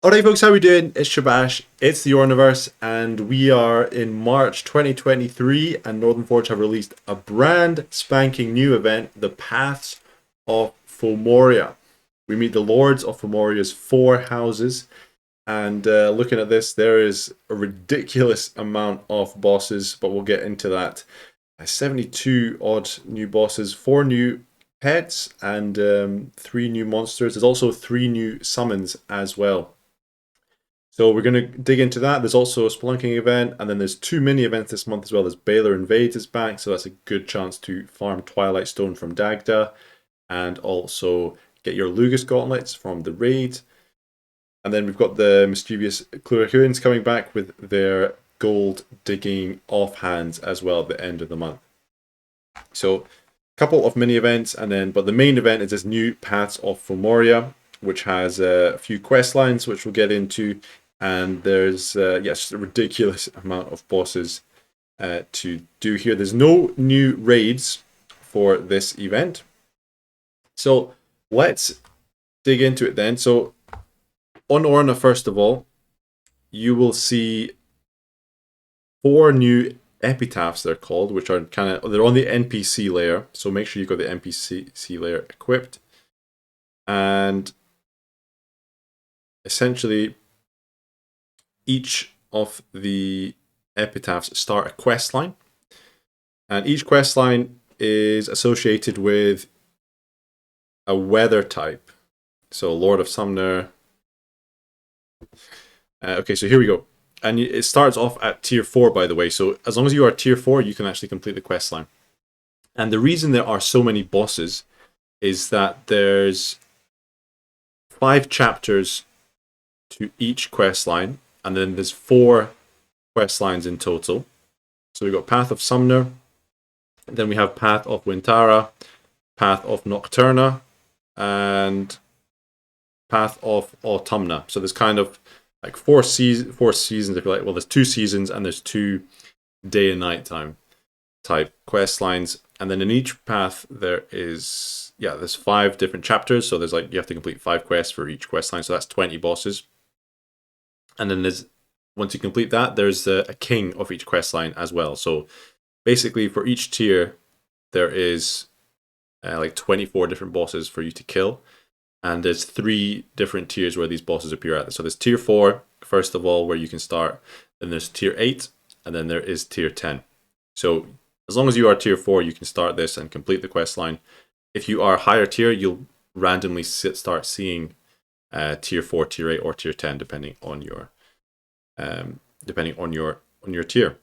Alright folks, how we doing? It's Shabash, it's the Ornaverse, and we are in March 2023, and Northern Forge have released a brand spanking new event, the Paths of Fomoria. We meet the Lords of Fomoria's 4 houses, and looking at this, there is a ridiculous amount of bosses, but we'll get into that. 72 odd new bosses, 4 new pets, and 3 new monsters. There's also 3 new summons as well. So we're going to dig into that. There's also a Spelunking event, and then there's 2 mini events this month as well. There's Baylor Invades is back, so that's a good chance to farm Twilight Stone from Dagda, and also get your Lugus Gauntlets from the raid. And then we've got the mischievous Clurahuans coming back with their gold digging offhands as well at the end of the month. So a couple of mini events, and then but the main event is this new Paths of Fomoria, which has a few quest lines which we'll get into. And there's just a ridiculous amount of bosses to do here. There's no new raids for this event. So let's dig into it then. So on Orna, first of all, you will see 4 new epitaphs, they're called, which are they're on the NPC layer. So make sure you've got the NPC layer equipped. And essentially, each of the epitaphs start a quest line, and each quest line is associated with a weather type. So Lord of Sumner. Okay, so here we go. And it starts off at tier 4, by the way. So as long as you are tier 4, you can actually complete the quest line. And the reason there are so many bosses is that there's 5 chapters to each quest line. And then there's 4 quest lines in total. So we've got Path of Sumner, then we have Path of Wintara, Path of Nocturna, and Path of Autumna. So there's kind of like 4 seasons, if you like. Well, there's 2 seasons and there's 2 day and night time type quest lines. And then in each path there's 5 different chapters. So there's you have to complete 5 quests for each quest line. So that's 20 bosses. And then once you complete that, there's a king of each quest line as well. So basically, for each tier, there is 24 different bosses for you to kill. And there's 3 different tiers where these bosses appear at. So there's tier 4, first of all, where you can start. Then there's tier 8, and then there is tier 10. So as long as you are tier 4, you can start this and complete the quest line. If you are higher tier, you'll randomly start seeing tier 4, tier 8, or tier 10, depending on your tier.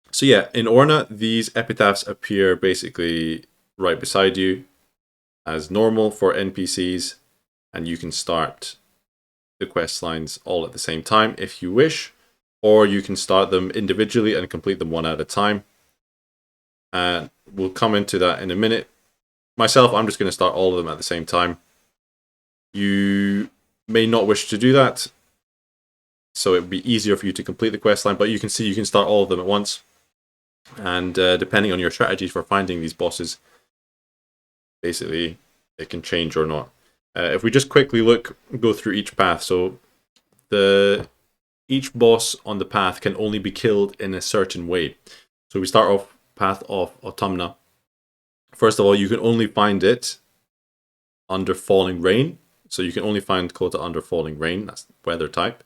So yeah, in Orna, these epitaphs appear basically right beside you as normal for NPCs, and you can start the quest lines all at the same time if you wish, or you can start them individually and complete them one at a time. And we'll come into that in a minute. Myself, I'm just going to start all of them at the same time. You may not wish to do that, so it would be easier for you to complete the quest line, but you can see you can start all of them at once. And depending on your strategies for finding these bosses, basically it can change or not. If we just quickly go through each path, so each boss on the path can only be killed in a certain way. So we start off Path of Autumna. First of all, you can only find it under falling rain. So you can only find Kota under falling rain, that's weather type.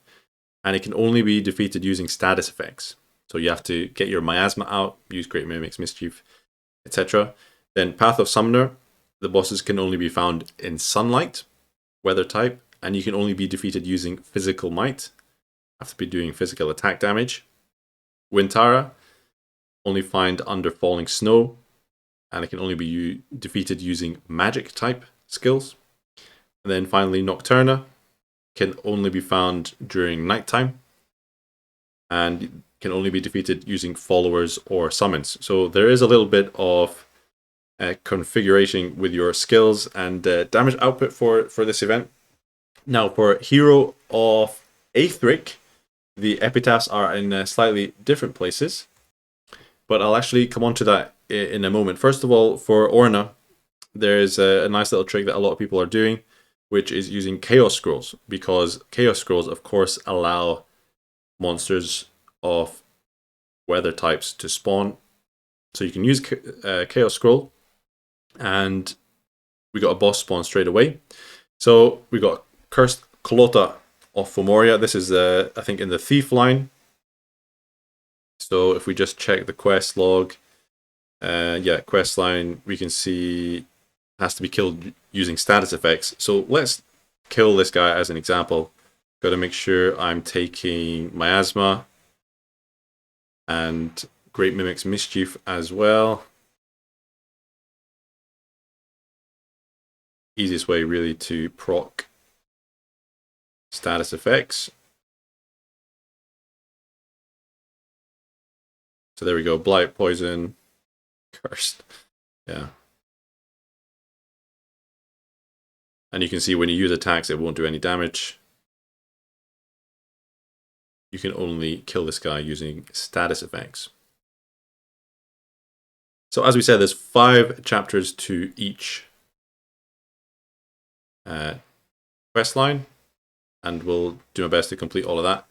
And it can only be defeated using status effects. So you have to get your miasma out, use Great Mimic's Mischief, etc. Then Path of Sumner, the bosses can only be found in sunlight, weather type, and you can only be defeated using physical might. Have to be doing physical attack damage. Wintara, only find under falling snow, and it can only be defeated using magic type skills. And then finally, Nocturna can only be found during nighttime, and can only be defeated using followers or summons. So there is a little bit of configuration with your skills and damage output for this event. Now, for Hero of Aethric, the epitaphs are in slightly different places, but I'll actually come on to that in a moment. First of all, for Orna, there's a nice little trick that a lot of people are doing. which is using Chaos Scrolls, because Chaos Scrolls, of course, allow monsters of weather types to spawn. So you can use Chaos Scroll, and we got a boss spawn straight away. So we got Cursed Kolota of Fomoria. This is, I think, in the Thief line. So if we just check the quest log, yeah, quest line, we can see has to be killed using status effects. So let's kill this guy as an example. Got to make sure I'm taking Miasma and Great Mimic's Mischief as well. Easiest way really to proc status effects. So there we go, Blight, Poison, Cursed. Yeah. And you can see when you use attacks, it won't do any damage. You can only kill this guy using status effects. So as we said, there's 5 chapters to each quest line, and we'll do my best to complete all of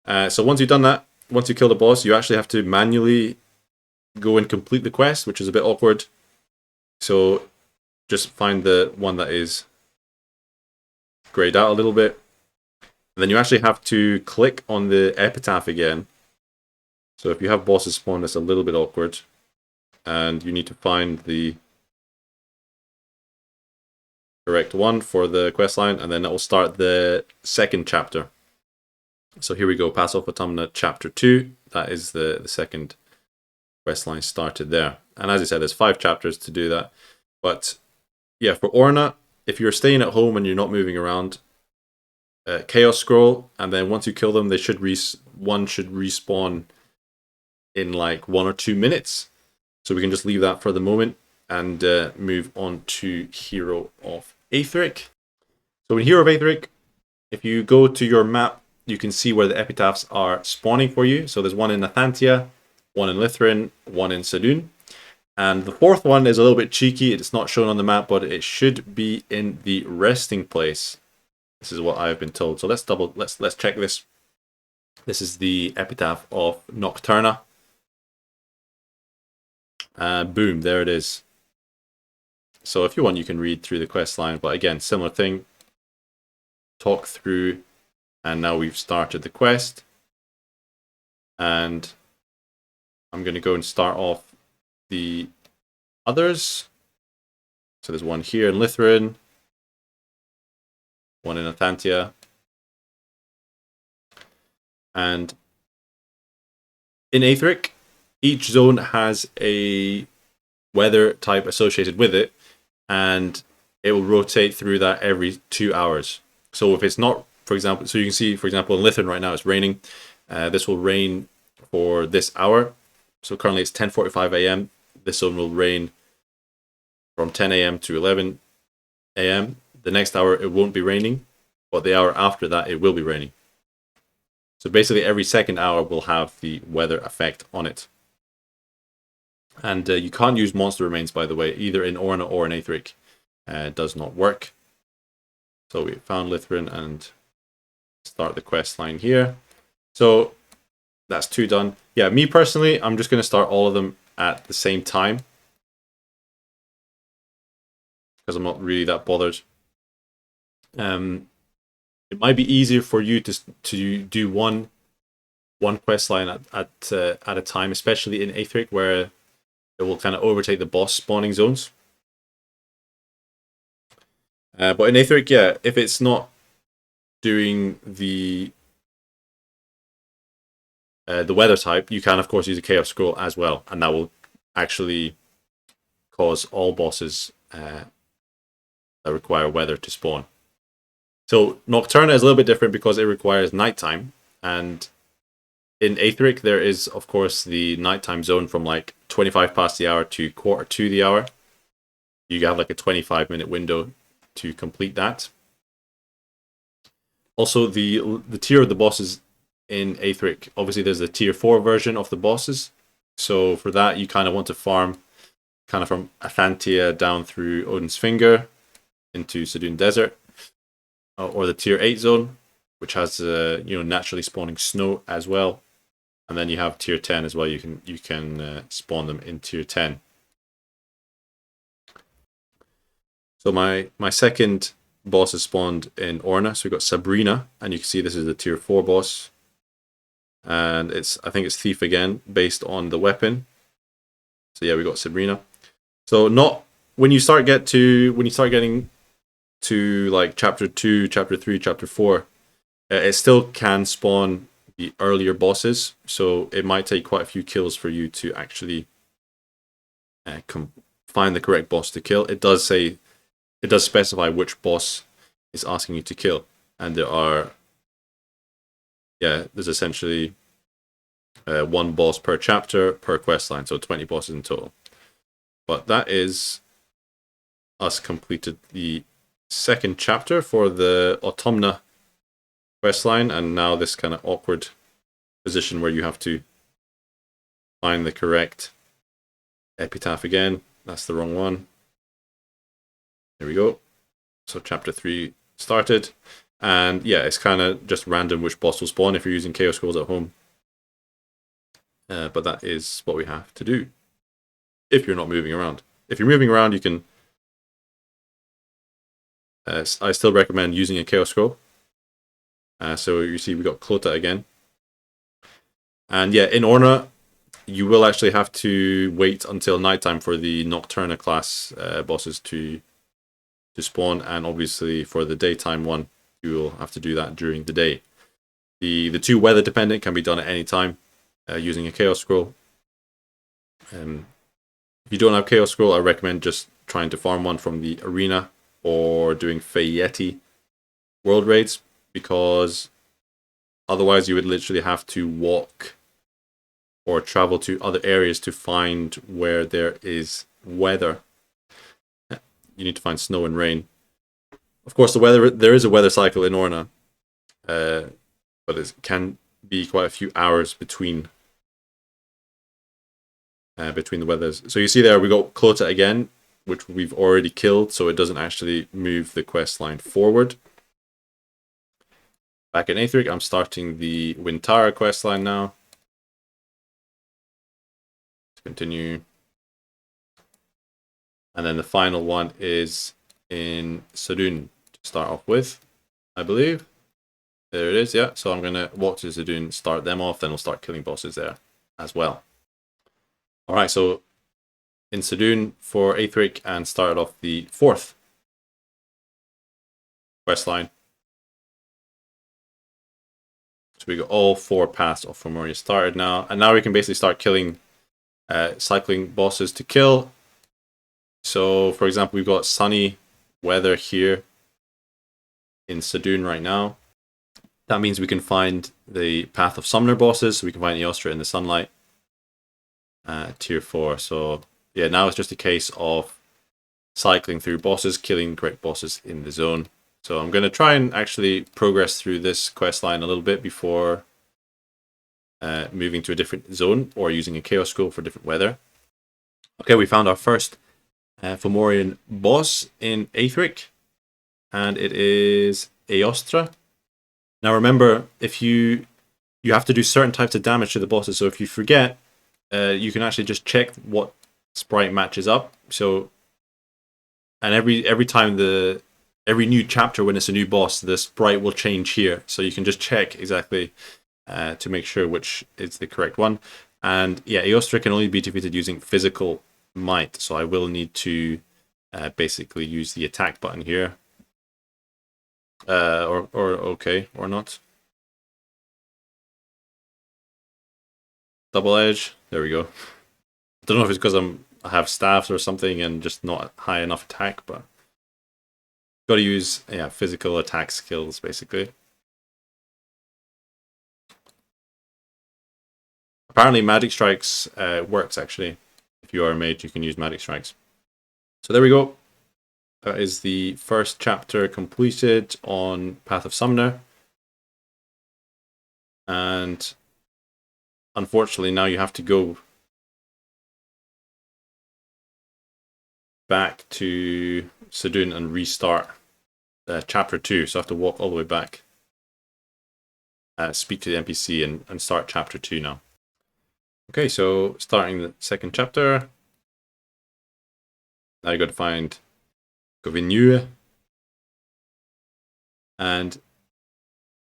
that. So once you've done that, once you kill the boss, you actually have to manually go and complete the quest, which is a bit awkward. So just find the one that is grayed out a little bit. And then you actually have to click on the epitaph again. So if you have bosses spawn, that's a little bit awkward. And you need to find the correct one for the quest line, and then it will start the second chapter. So here we go, Pass Off Autumna Chapter 2. That is the second quest line started there. And as I said, there's 5 chapters to do that. But yeah, for Orna, if you're staying at home and you're not moving around, Chaos Scroll, and then once you kill them, they should one should respawn in like 1 or 2 minutes. So we can just leave that for the moment and move on to Hero of Aethric. So in Hero of Aethric, if you go to your map, you can see where the epitaphs are spawning for you. So there's one in Nathantia, one in Lithrin, one in Sadun. And the 4th one is a little bit cheeky. It's not shown on the map, but it should be in the resting place. This is what I've been told. So let's check this. This is the epitaph of Nocturna. Boom, there it is. So if you want, you can read through the quest line, but again, similar thing. Talk through, and now we've started the quest. And I'm going to go and start off the others. So there's one here in Lithrin, one in Nathantia, and in Aethric, each zone has a weather type associated with it, and it will rotate through that every 2 hours. So if it's not, for example, so you can see, for example, in Lithrin right now it's raining. This will rain for this hour. So currently it's 10:45 a.m. This zone will rain from 10 a.m. to 11 a.m. The next hour it won't be raining, but the hour after that it will be raining. So basically every second hour will have the weather effect on it. And you can't use monster remains, by the way, either in Orna or in Aethric. It does not work. So we found Lithrin and start the quest line here. So that's 2 done. Yeah, me personally, I'm just going to start all of them at the same time, because I'm not really that bothered. It might be easier for you to do one quest line at a time, especially in Aethric, where it will kind of overtake the boss spawning zones. But in Aethric, yeah, if it's not doing the weather type, you can of course use a Chaos Scroll as well, and that will actually cause all bosses that require weather to spawn. So Nocturna is a little bit different because it requires nighttime, and in Aethric there is of course the nighttime zone from like 25 past the hour to 1/4 to the hour. You have like a 25-minute window to complete that. Also, the tier of the bosses in Aethric, obviously there's a tier 4 version of the bosses. So for that, you kind of want to farm kind of from Athantia down through Odin's Finger into Sadun Desert. or the tier 8 zone, which has naturally spawning snow as well. And then you have tier 10 as well. You can spawn them in tier 10. So my second boss is spawned in Orna. So we've got Sabrina, and you can see this is a tier 4 boss. And I think it's Thief again, based on the weapon. So yeah, we got Sabrina. So not when you start getting to like chapter 2, chapter 3, chapter 4, it still can spawn the earlier bosses. So it might take quite a few kills for you to actually find the correct boss to kill. It does specify which boss is asking you to kill, and there's essentially one boss per chapter per quest line, so 20 bosses in total. But that is us completed the second chapter for the Autumna questline, and now this kind of awkward position where you have to find the correct epitaph again. That's the wrong one. There we go. So chapter 3 started, and yeah, it's kind of just random which boss will spawn if you're using Chaos Scrolls at home. But that is what we have to do if you're not moving around. If you're moving around, you can... I still recommend using a Chaos Scroll. So you see we got Clota again. And yeah, in Orna, you will actually have to wait until nighttime for the Nocturna class bosses to spawn, and obviously for the daytime one, you will have to do that during the day. The two weather dependent can be done at any time using a Chaos Scroll. If you don't have Chaos Scroll, I recommend just trying to farm one from the arena or doing Feyeti world raids, because otherwise you would literally have to walk or travel to other areas to find where there is weather. You need to find snow and rain. Of course, there is a weather cycle in Orna, but it can be quite a few hours between the weathers. So you see there, we got Clota again, which we've already killed, so it doesn't actually move the quest line forward. Back in Aethric, I'm starting the Wintara quest line now. Let's continue. And then the final one is in Sudun to start off with, I believe. There it is, yeah. So I'm going to walk to Sudun, start them off, then we'll start killing bosses there as well. Alright, so in Sudun for Aethric, and started off the 4th quest line. So we got all 4 paths of Fomoria started now, and now we can basically start killing, cycling bosses to kill. So, for example, we've got sunny weather here in Sudun right now. That means we can find the Path of Summoner bosses, so we can find Eostra in the sunlight. Tier 4. So, yeah, now it's just a case of cycling through bosses, killing great bosses in the zone. So I'm going to try and actually progress through this quest line a little bit before moving to a different zone or using a Chaos Scroll for different weather. Okay, we found our first Fomorian boss in Aethric, and it is Eostra. Now remember, if you have to do certain types of damage to the bosses, so if you forget, you can actually just check what sprite matches up. So, and every time every new chapter when it's a new boss, the sprite will change here. So you can just check exactly to make sure which is the correct one. And yeah, Eostra can only be defeated using physical might. So I will need to basically use the attack button here. Or okay, or not. Double edge. There we go. I don't know if it's because I have staffs or something and just not high enough attack, but got to use physical attack skills basically. Apparently, magic strikes works actually. If you are a mage, you can use magic strikes. So there we go. That is the first chapter completed on Path of Summoner. And unfortunately, now you have to go back to Sudun and restart chapter 2, so I have to walk all the way back. Speak to the NPC and start chapter 2 now. Okay, so starting the second chapter. Now you got to find Govinue. And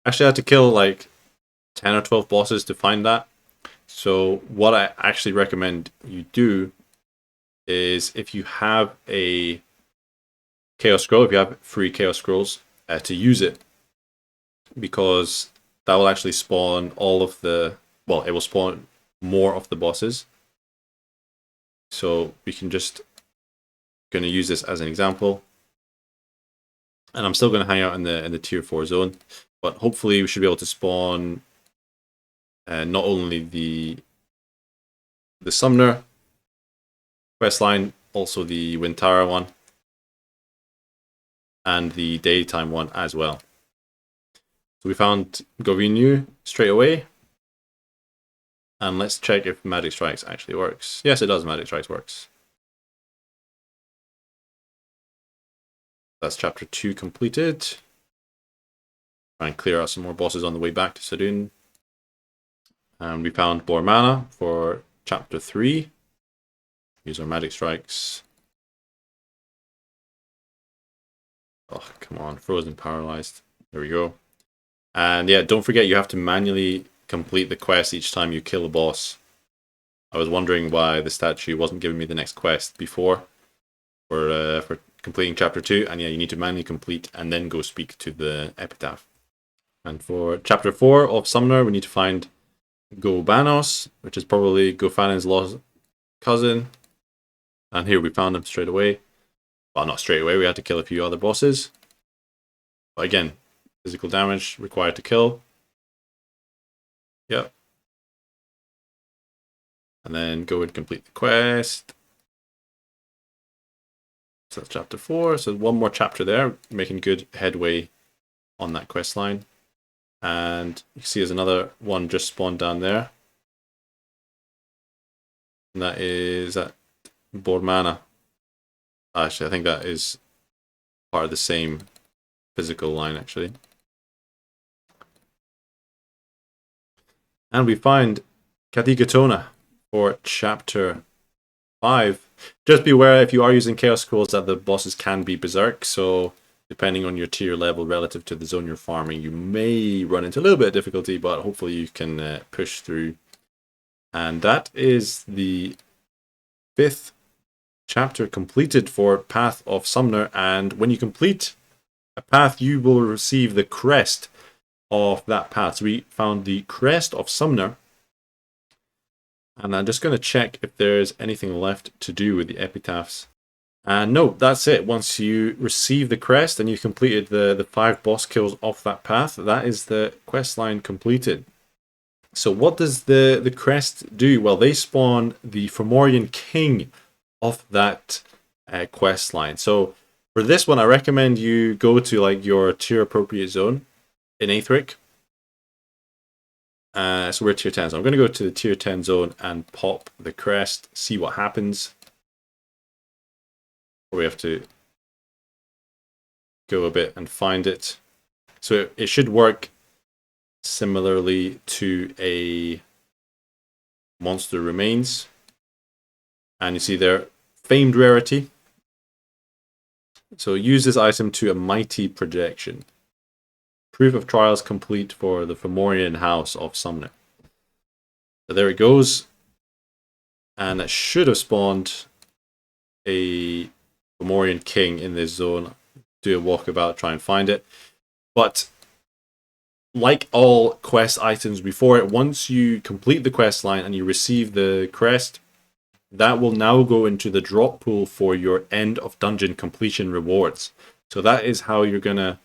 actually I had to kill like 10 or 12 bosses to find that. So what I actually recommend you do is, if you have a Chaos Scroll, if you have 3 Chaos Scrolls, to use it, because that will actually spawn all of the, well, it will spawn more of the bosses. So we can just going to use this as an example, and I'm still going to hang out in the tier 4 zone, but hopefully we should be able to spawn not only the Summoner questline, also the Wintara one, and the daytime one as well. So we found Govinue straight away. And let's check if Magic Strikes actually works. Yes, it does. Magic Strikes works. That's chapter 2 completed. Try and clear out some more bosses on the way back to Sudun. And we found Bormana for chapter 3. Use our Magic Strikes. Oh, come on. Frozen, paralyzed. There we go. And yeah, don't forget you have to manually complete the quest each time you kill a boss. I was wondering why the statue wasn't giving me the next quest before for completing chapter 2, and yeah, you need to manually complete and then go speak to the epitaph. And for chapter 4 of Summoner, we need to find Gobanos, which is probably Gofanin's lost cousin. And here we found him straight away. Well, not straight away, we had to kill a few other bosses. But again, physical damage required to kill. Yep. And then go and complete the quest. So that's chapter 4. So one more chapter there, making good headway on that quest line. And you can see there's another one just spawned down there. And that is at Bormana. Actually, I think that is part of the same physical line, actually. And we find Katigatona for chapter 5. Just be aware, if you are using Chaos Scrolls, that the bosses can be berserk, so depending on your tier level relative to the zone you're farming, you may run into a little bit of difficulty, but hopefully you can push through. And that is the 5th chapter completed for Path of Summoner, and when you complete a path, you will receive the crest of that path. So we found the crest of Summoner, and I'm just going to check if there's anything left to do with the epitaphs. And no, that's it. Once you receive the crest and you've completed the 5 boss kills off that path, that is the quest line completed. So what does the crest do? Well, they spawn the Fomorian king of that quest line. So for this one, I recommend you go to like your tier appropriate zone in Aethric. So we're tier 10. So I'm going to go to the tier 10 zone and pop the crest, see what happens. We have to go a bit and find it. So it should work similarly to a Monster Remains. And you see there, famed rarity. So use this item to a mighty projection. Proof of trials complete for the Fomorian house of Summoner. So there it goes. And it should have spawned a Fomorian king in this zone. Do a walkabout, try and find it. But like all quest items before it, once you complete the quest line and you receive the crest, that will now go into the drop pool for your end of dungeon completion rewards. So that is how you're going to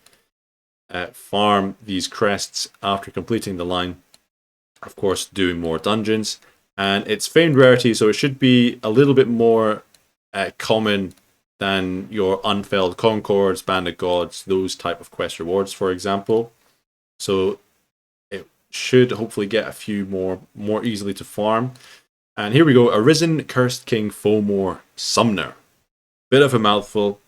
farm these crests after completing the line. Of course, doing more dungeons. And it's famed rarity, so it should be a little bit more common than your Unfelled Concords, Band of Gods, those type of quest rewards, for example. So it should hopefully get a few more easily to farm. And here we go, Arisen, Cursed King, Fomor, Summoner. Bit of a mouthful.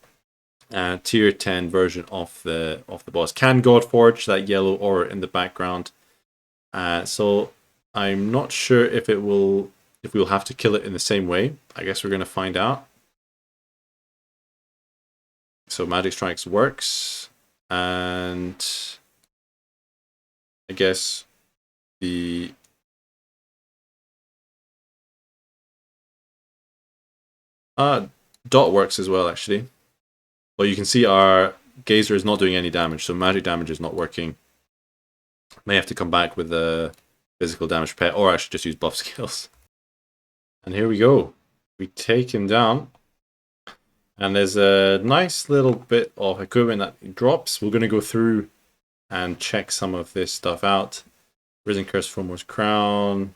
tier 10 version of the boss. Can God Forge that yellow aura in the background. So I'm not sure if we'll have to kill it in the same way. I guess we're gonna find out. So Magic Strikes works, and I guess the dot works as well, actually. But you can see our Gazer is not doing any damage, so magic damage is not working. May have to come back with a physical damage pet, or I should just use buff skills. And here we go. We take him down. And there's a nice little bit of equipment that he drops. We're going to go through and check some of this stuff out. Risen Curse Fomor's Crown,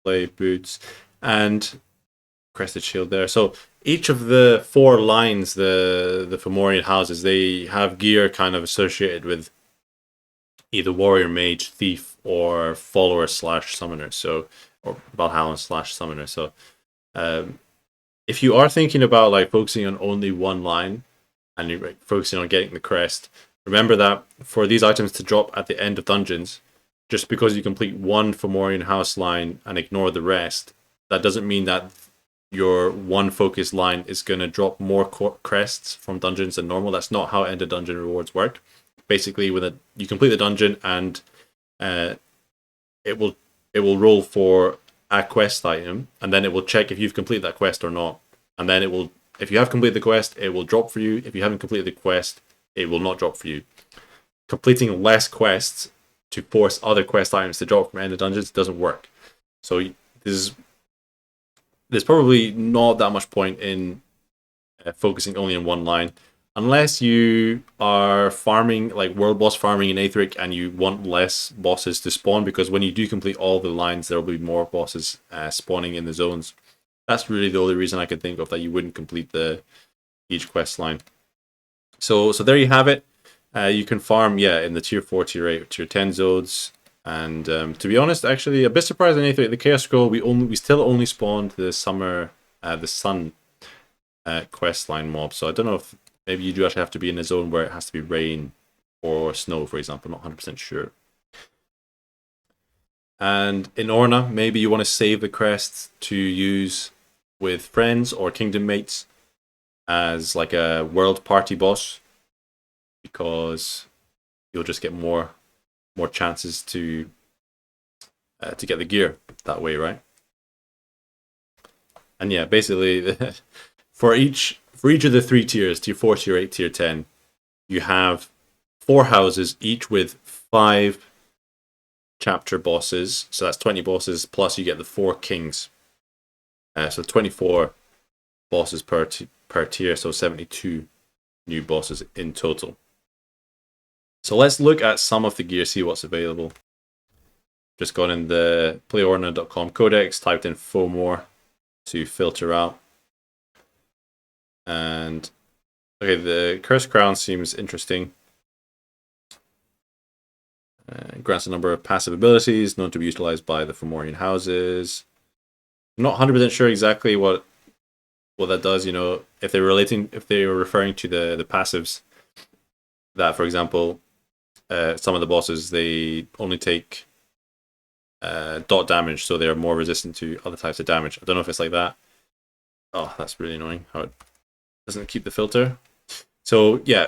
Blade Boots, and Crested Shield there. So each of the 4 lines, the Fomorian houses, they have gear kind of associated with either Warrior, Mage, Thief, or Follower / Summoner. So, or Valhallan / Summoner. So, if you are thinking about like focusing on only one line and you're focusing on getting the crest, remember that for these items to drop at the end of dungeons, just because you complete one Fomorian house line and ignore the rest, that doesn't mean that your one focus line is going to drop more crests from dungeons than normal. That's not how end of dungeon rewards work. Basically, when you complete the dungeon and it will roll for a quest item, and then it will check if you've completed that quest or not. And then it will, if you have completed the quest, it will drop for you. If you haven't completed the quest, it will not drop for you. Completing less quests to force other quest items to drop from end of dungeons doesn't work. So there's probably not that much point in focusing only on one line, unless you are farming, like world boss farming in Aethric, and you want less bosses to spawn, because when you do complete all the lines, there will be more bosses spawning in the zones. That's really the only reason I could think of that you wouldn't complete each quest line. So there you have it. You can farm, in the tier 4, tier 8, tier 10 zones. And to be honest, actually, a bit surprised in Aethric, the Chaos Scroll, we still only spawned the sun quest line mob. So I don't know if maybe you do actually have to be in a zone where it has to be rain or snow, for example. I'm not 100% sure. And in Orna, maybe you want to save the crests to use with friends or kingdom mates as like a world party boss, because you'll just get more chances to get the gear that way, right? And yeah, basically for each of the 3 tiers, tier 4, tier 8, tier 10, you have 4 houses, each with 5 chapter bosses. So that's 20 bosses, plus you get the 4 kings. So 24 bosses per tier, so 72 new bosses in total. So let's look at some of the gear, see what's available. Just gone in the playorna.com codex, typed in Fomor to filter out. And okay, the Cursed Crown seems interesting. Grants a number of passive abilities known to be utilized by the Fomorian houses. I'm not 100% sure exactly what that does. You know, if they were referring to the passives, that for example, some of the bosses, they only take dot damage, so they're more resistant to other types of damage. I don't know if it's like that. Oh, that's really annoying how it doesn't keep the filter. So yeah,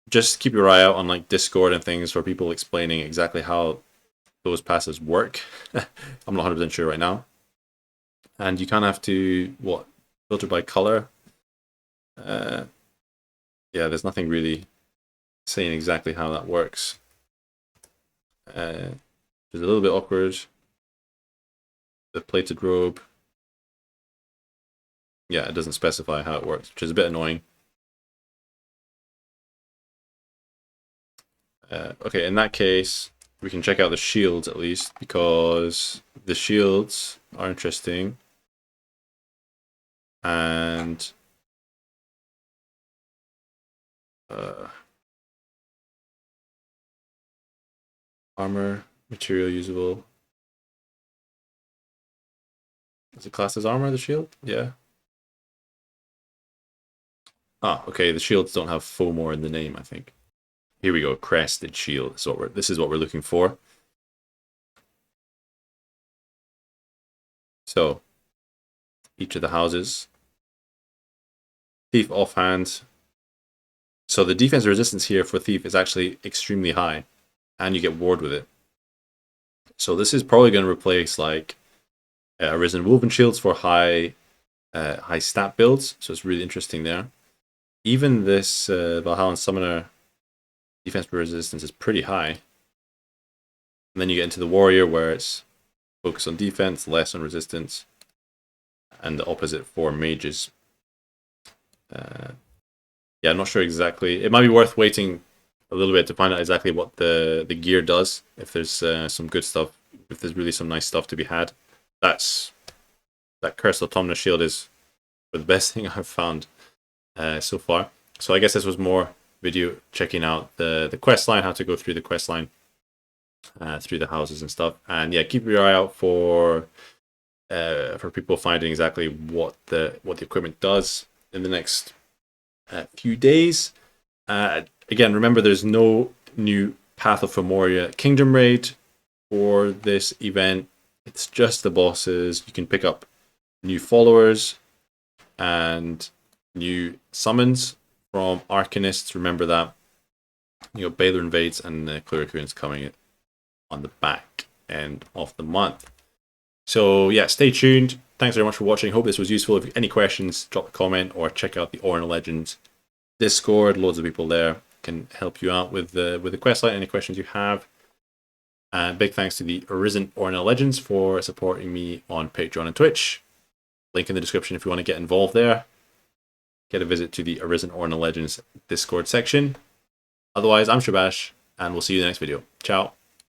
just keep your eye out on like Discord and things for people explaining exactly how those passives work. I'm not 100% sure right now. And you kind of have to filter by color. Yeah, there's nothing really saying exactly how that works. It's a little bit awkward. The plated robe. Yeah, it doesn't specify how it works, which is a bit annoying. Okay, in that case, we can check out the shields at least, because the shields are interesting. And armor, material usable. Is it classed as armor, the shield? Yeah. Ah, okay, the shields don't have Fomor in the name, I think. Here we go, crested shield. So this is what we're looking for. So, each of the houses. Thief offhand. So the defense resistance here for Thief is actually extremely high, and you get ward with it. So this is probably going to replace like Arisen Woven Shields for high stat builds. So it's really interesting there. Even this Valhallan Summoner defense resistance is pretty high. And then you get into the Warrior where it's focused on defense, less on resistance, and the opposite for mages. Yeah, I'm not sure exactly. It might be worth waiting a little bit to find out exactly what the gear does. If there's some good stuff, if there's really some nice stuff to be had. That Cursed Autumnal Shield is the best thing I've found so far. So I guess this was more video checking out the quest line, how to go through the quest line through the houses and stuff. And yeah, keep your eye out for people finding exactly what the equipment does in the next few days. Again, remember there's no new Path of Fomoria Kingdom Raid for this event. It's just the bosses. You can pick up new followers and new summons from arcanists. Remember that. You got Baylor Invades and the Clericuans coming on the back end of the month. So yeah, stay tuned. Thanks very much for watching. Hope this was useful. If you have any questions, drop a comment or check out the Orna Legends Discord. Loads of people there can help you out with the questline. Any questions you have. And big thanks to the Arisen Orna Legends for supporting me on Patreon and Twitch. Link in the description if you want to get involved there. Get a visit to the Arisen Orna Legends Discord section. Otherwise, I'm Shabash, and we'll see you in the next video. Ciao.